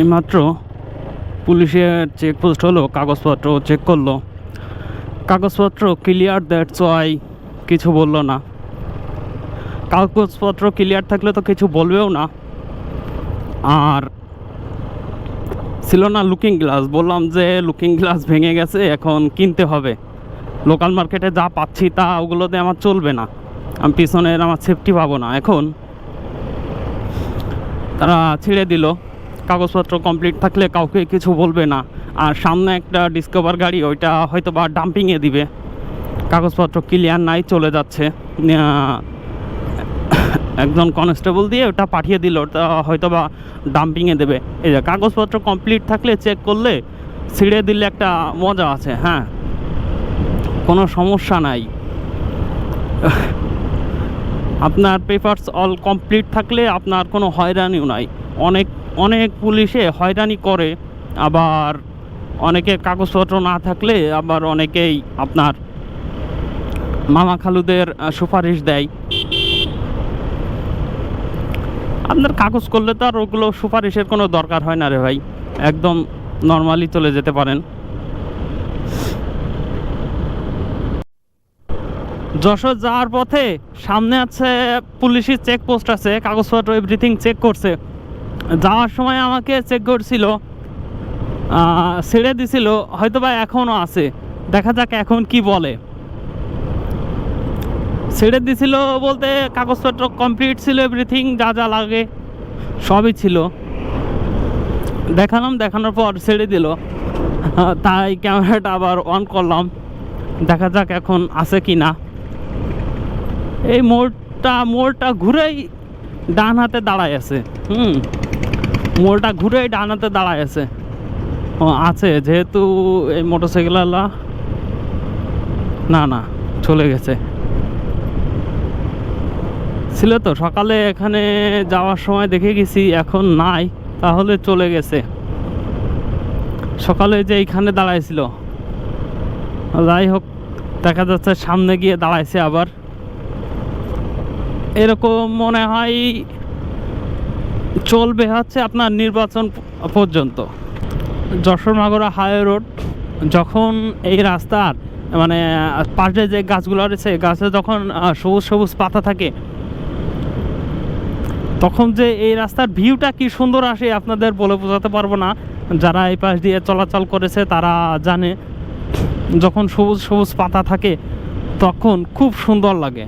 এইমাত্র পুলিশের চেকপোস্ট হলো, কাগজপত্র চেক করলো, কাগজপত্র ক্লিয়ার, দ্যাটস ওয়াই কিছু বললো না। কাগজপত্র ক্লিয়ার থাকলে তো কিছু বলবেও না। আর ছিল না লুকিং গ্লাস, বললাম যে লুকিং গ্লাস ভেঙে গেছে, এখন কিনতে হবে। লোকাল মার্কেটে যা পাচ্ছি তা ওগুলোতে আমার চলবে না, আমি পিছনের আমার সেফটি পাবো না। এখন তারা ছেড়ে দিল, কাগজপত্র কমপ্লিট থাকলে কাউকে কিছু বলবে না। আর সামনে একটা ডিসকভার গাড়ি, ওইটা হয়তো বা ডাম্পিংয়ে দিবে, কাগজপত্র ক্লিয়ার নাই, চলে যাচ্ছে। একজন কনস্টেবল দিয়ে ওটা পাঠিয়ে দিল, ওটা হয়তো বা ডাম্পিংয়ে দেবে। এই যে কাগজপত্র কমপ্লিট থাকলে চেক করলে ছিঁড়ে দিলে একটা মজা আছে, হ্যাঁ, কোনো সমস্যা নাই। আপনার পেপারস অল কমপ্লিট থাকলে আপনার কোনো হয়রানিও নাই। অনেক পুলিশে হয়রানি করে, আবার অনেকের কাগজপত্র না থাকলে আবার অনেকেই আপনার মামা খালুদের সুপারিশ দেয়। আপনার কাগজ করলে তো আর ওগুলো সুপারিশের কোনো দরকার হয় না রে ভাই, একদম নর্মালি চলে যেতে পারেন। যশোর যাওয়ার পথে সামনে আছে পুলিশের চেকপোস্ট আছে, কাগজপত্র এভরিথিং চেক করছে। যাওয়ার সময় আমাকে চেক করছিল, ছেড়ে দিছিল, হয়তো বা এখনও আছে, দেখা যাক এখন কি বলে। ছেড়ে দিছিল বলতে কাগজপত্র কমপ্লিট ছিল, এভরিথিং যা যা লাগে সবই ছিল। দেখানোর পর ছেড়ে দিল, তাই ক্যামেরাটা আবার অন করলাম, দেখা যাক এখন আছে কি না। এই মোড়টা ঘুরেই ডান হাতে দাঁড়ায় আছে, মোড়টা ঘুরেই ডান হাতে দাঁড়ায় আছে। ও আছে, যেহেতু এই মোটরসাইকেলওয়ালা না চলে গেছে। ছিল তো সকালে এখানে যাওয়ার সময় দেখে গেছি, এখন নাই, তাহলে চলে গেছে। সকালে যে এইখানে দাঁড়াইছিল, যাই হোক, দেখা যাচ্ছে সামনে গিয়ে দাঁড়াইছে আবার। এরকম মনে হয় চলবে হচ্ছে আপনার নির্বাচন পর্যন্ত। যশোর মাগুরা হাইওয়ে রোড, যখন এই রাস্তার মানে পাশে যে গাছগুলো রয়েছে, গাছে যখন সবুজ পাতা থাকে, তখন যে এই রাস্তার ভিউটা কি সুন্দর আসে আপনাদের বলে বোঝাতে পারবো না। যারা এই পাশ দিয়ে চলাচল করেছে তারা জানে, যখন সবুজ পাতা থাকে তখন খুব সুন্দর লাগে।